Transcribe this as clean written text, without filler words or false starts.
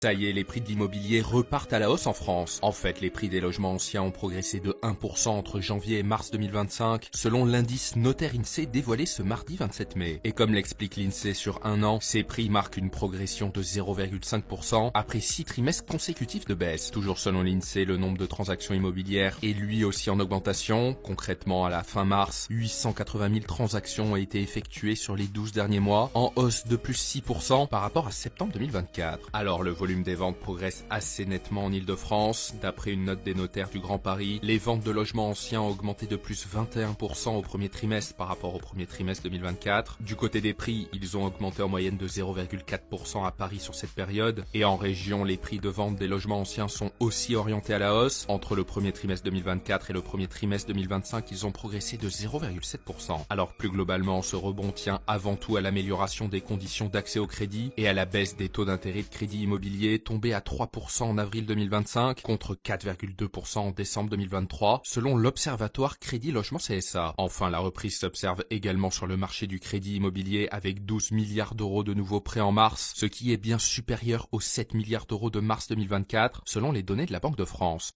Ça y est, les prix de l'immobilier repartent à la hausse en France. En fait, les prix des logements anciens ont progressé de 1% entre janvier et mars 2025, selon l'indice Notaire INSEE dévoilé ce mardi 27 mai. Et comme l'explique l'INSEE sur un an, ces prix marquent une progression de 0,5% après 6 trimestres consécutifs de baisse. Toujours selon l'INSEE, le nombre de transactions immobilières est lui aussi en augmentation. Concrètement, à la fin mars, 880 000 transactions ont été effectuées sur les 12 derniers mois, en hausse de plus 6% par rapport à septembre 2024. Alors, le volume des ventes progresse assez nettement en Ile-de-France. D'après une note des notaires du Grand Paris, les ventes de logements anciens ont augmenté de plus 21% au premier trimestre par rapport au premier trimestre 2024. Du côté des prix, ils ont augmenté en moyenne de 0,4% à Paris sur cette période. Et en région, les prix de vente des logements anciens sont aussi orientés à la hausse. Entre le premier trimestre 2024 et le premier trimestre 2025, ils ont progressé de 0,7%. Alors plus globalement, ce rebond tient avant tout à l'amélioration des conditions d'accès au crédit et à la baisse des taux d'intérêt de crédit immobilier tombé à 3% en avril 2025 contre 4,2% en décembre 2023 selon l'Observatoire Crédit Logement CSA. Enfin, la reprise s'observe également sur le marché du crédit immobilier avec 12 milliards d'euros de nouveaux prêts en mars, ce qui est bien supérieur aux 7 milliards d'euros de mars 2024 selon les données de la Banque de France.